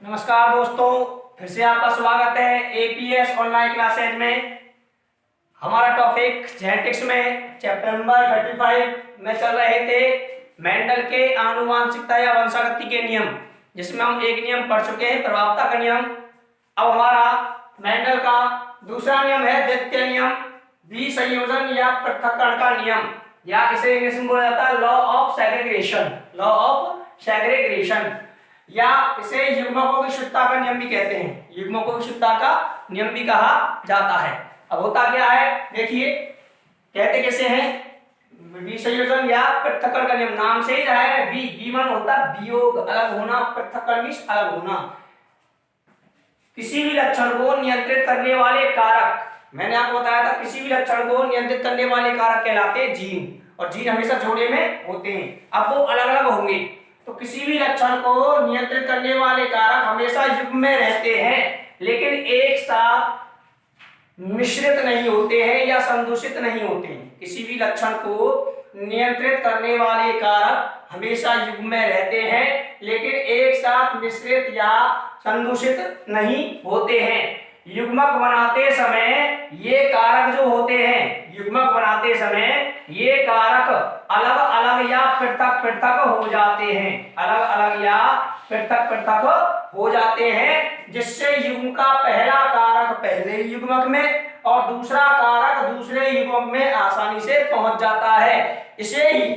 नमस्कार दोस्तों, फिर से आपका स्वागत है एपीएस ऑनलाइन क्लासेज में। हमारा टॉपिक जेनेटिक्स में चैप्टर नंबर 35 में चल रहे थे मेंडल के आनुवांशिकता या वंशागति के नियम, जिसमें हम एक नियम पढ़ चुके हैं, प्रभावता का नियम। अब हमारा मेंडल का दूसरा नियम है द्वितीय नियम, विसंयोजन या पृथक्करण का नियम, या इसे इंग्लिश में बोला जाता है law of segregation. Law of segregation या इसे युग्मकों की शुद्धता का नियम भी कहते हैं, युग्मकों की शुद्धता का नियम भी कहा जाता है। अब होता क्या है, देखिए कहते कैसे हैं, विसंयोजन या पृथक्करण का नियम नाम से ही रहा है। विमान होता है वियोग, अलग होना, पृथक्करण मींस अलग होना। किसी भी लक्षण को नियंत्रित करने वाले कारक, मैंने आपको बताया था किसी भी लक्षण को नियंत्रित करने वाले कारक कहलाते हैं जीन, और जीन हमेशा जोड़े में होते हैं। अब वो अलग अलग होंगे, तो किसी भी लक्षण को नियंत्रित करने वाले कारक हमेशा युग्म में रहते हैं, लेकिन एक साथ मिश्रित नहीं होते हैं या संदूषित नहीं होते हैं। किसी भी लक्षण को नियंत्रित करने वाले कारक हमेशा युग्म में रहते हैं, लेकिन एक साथ मिश्रित या संदूषित नहीं होते हैं। युग्मक बनाते समय ये कारक जो होते हैं, युग्मक बनाते समय ये कारक अलग अलग या पृथक पृथक हो जाते हैं, अलग अलग या पृथक पृथक हो जाते हैं, जिससे युग्म का पहला कारक पहले युग्मक में और दूसरा कारक दूसरे युग्मक में आसानी से पहुंच जाता है। इसे ही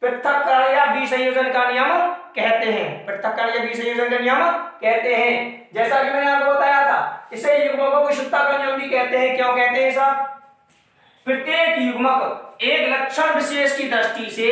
पृथक्करण या विसंयोजन का नियम कहते हैं, पृथक्करण या विसंयोजन का नियम कहते हैं। जैसा कि मैंने आपको बताया था, इसे युग्मकों की शुद्धता का नियम भी कहते हैं। क्यों कहते हैं ऐसा? प्रत्येक युग्मक एक लक्षण विशेष की दृष्टि से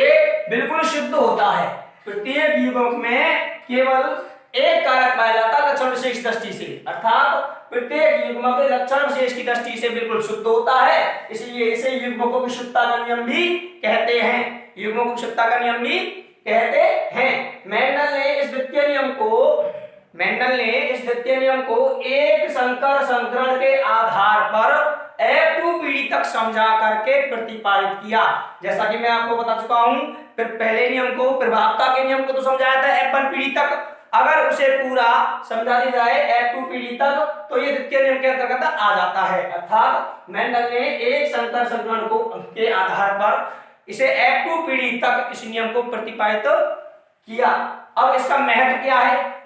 बिल्कुल शुद्ध होता है। प्रत्येक युग्मक में केवल एक कारक पाया जाता है लक्षण विशेष की दृष्टि से, अर्थात प्रत्येक युग्मक लक्षण विशेष की दृष्टि से बिल्कुल शुद्ध होता है, इसलिए इसे युग्मकों की शुद्धता का नियम भी कहते हैं, युग्मकों की शुद्धता का नियम भी कहते हैं। मेंडल ने इस द्वितीय नियम को एक संकर संकरण के आधार पर F2 पीढ़ी तक समझा करके प्रतिपादित किया। जैसा कि मैं आपको बता चुका हूं, फिर पहले नियम को, प्रभावता के नियम को तो समझाया था F1 पीढ़ी तक, अगर उसे पूरा समझा दिया जाए F2 पीढ़ी तक तो ये द्वितीय नियम के अंतर्गत आ जाता है। अर्थात मेंडल ने एक संकर संकरण को के आधार पर इसे F2 पीढ़ी तक इस नियम को प्रतिपादित किया। अब इसका महत्व क्या है?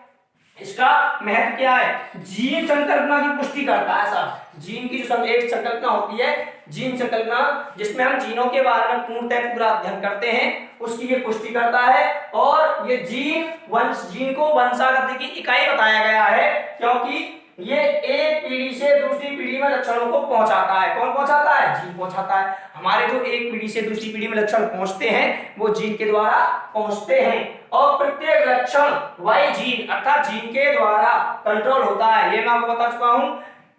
इसका महत्व क्या है? जीन संकल्पना की पुष्टि करता है। ऐसा जीन की जो एक संकल्पना होती है, जीन संकल्पना, जिसमें हम जीनों के बारे में पूर्णतः पूरा अध्ययन करते हैं, उसकी ये पुष्टि करता है। और ये जीन को वंशागति की इकाई बताया गया है, क्योंकि ये एक पीढ़ी से दूसरी पीढ़ी में लक्षणों को पहुंचाता है। कौन पहुंचाता है? जीन पहुंचाता है। हमारे जो एक पीढ़ी से दूसरी पीढ़ी में लक्षण पहुंचते हैं वो जीन के द्वारा पहुंचते हैं, और प्रत्येक लक्षण वाई जीन अर्थात जीन के द्वारा कंट्रोल होता है। ये मैं आपको बता चुका हूं,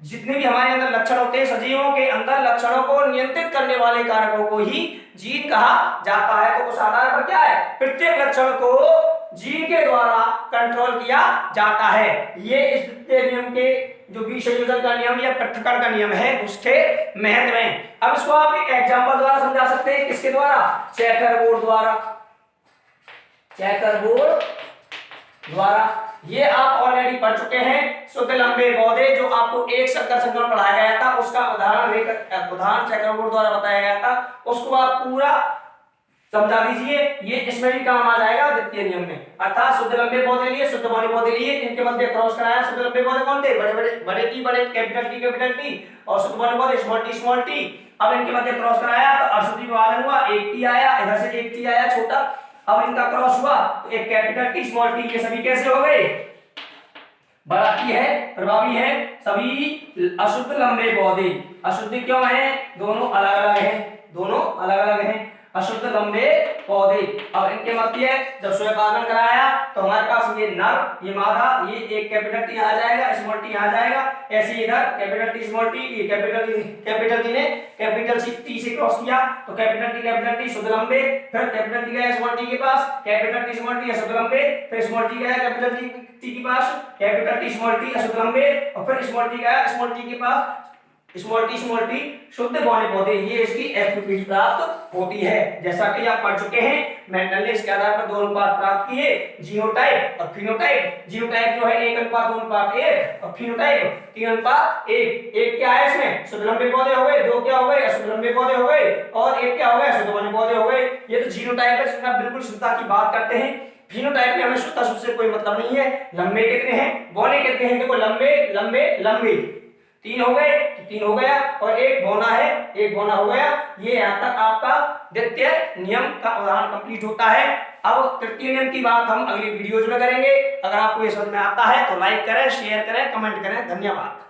जितने भी हमारे अंदर लक्षण होते हैं, सजीवों के अंदर लक्षणों को नियंत्रित करने वाले कारकों को ही जीन कहा जाता है। तो उस आधार पर क्या है, प्रत्येक लक्षण को जीन के द्वारा कंट्रोल किया जाता है। ये इस द्वितीय नियम के जो विसंयोजन का नियम या पृथक्करण का नियम है उसके महत्व है। अब इसको आप एक एग्जांपल द्वारा समझा सकते हैं। किसके द्वारा? चेकरबोर्ड द्वारा। चेकरबोर्ड द्वारा ये आप ऑलरेडी पढ़ चुके हैं। शुद्ध लंबे पौधे, जो आपको एक संकर संकरण पढ़ाया गया था, उसका उदाहरण चेकरबोर्ड द्वारा बताया गया था, उसको आप पूरा समझा दीजिए। ये इसमें भी काम आ जाएगा द्वितीय नियम में। अर्थात शुद्ध लंबे पौधे लिए, शुद्ध बड़े पौधे लिए, इनके मध्य क्रॉस कराया। शुद्ध लंबे पौधे कौन थे? बड़े टी कैपिटल टी, और शुद्ध बड़े पौधे स्मॉल टी। अब इनके मध्य क्रॉस कराया तो अशुद्धि विभाजन हुआ, एक टी आया, इधर से एक टी आया छोटा, अब इनका क्रॉस हुआ तो एक कैपिटल टी स्मॉल टी। ये सभी कैसे हो गए? बड़ा टी है, प्रभावी है, सभी अशुद्ध लंबे पौधे। अशुद्ध क्यों है? दोनों अलग अलग हैं, दोनों अलग अलग हैं, अशुद्ध लंबे पौधे। अब इनके मध्य जब स्वयंपाकन कराया तो हमारे पास ये नर, ये मादा, ये एक कैपिटल टी आ जाएगा, स्मॉल टी आ जाएगा, ऐसे इधर कैपिटल टी स्मॉल टी, ये कैपिटल टी ने कैपिटल टी से क्रॉस किया तो कैपिटल टी शुद्ध लंबे, फिर कैपिटल टी गया स्मॉल टी के पास, कैपिटल टी स्मॉल टी अशुद्ध लंबे, फिर स्मॉल टी गया कैपिटल टी के पास, कैपिटल टी स्मॉल टी अशुद्ध लंबे, और फिर स्मॉल टी गया स्मॉल टी के पास, स्मॉल टी शुद्ध बौने पौधे, ये इसकी एफिनिटी प्राप्त होती है। जैसा कि आप पढ़ चुके हैं, मेंडल ने इसके आधार पर 2 अनुपात प्राप्त किए, जीनोटाइप और फिनोटाइप। जीनोटाइप जो है 1:2:1 और फिनोटाइप 3:1। एक क्या है इसमें, शुद्ध लंबे पौधे हो गए, 2 क्या हो गए, अशुद्ध लंबे पौधे हो गए, और एक क्या हो गया, शुद्ध बौने पौधे हो गए। ये तो जीनोटाइप है, जिसमें बिल्कुल शुद्धता की बात करते हैं। फिनोटाइप में हमें शुद्धता से कोई मतलब नहीं है। लंबे कितने हैं, बौने कितने हैं, देखो लंबे लंबे लंबे 3 हो गए, 3 हो गया, और एक बौना है, एक बौना हो गया। ये यहां तक आपका द्वितीय नियम का उदाहरण कंप्लीट होता है। अब तृतीय नियम की बात हम अगली वीडियोज में करेंगे। अगर आपको ये समझ में आता है तो लाइक करें, शेयर करें, कमेंट करें। धन्यवाद।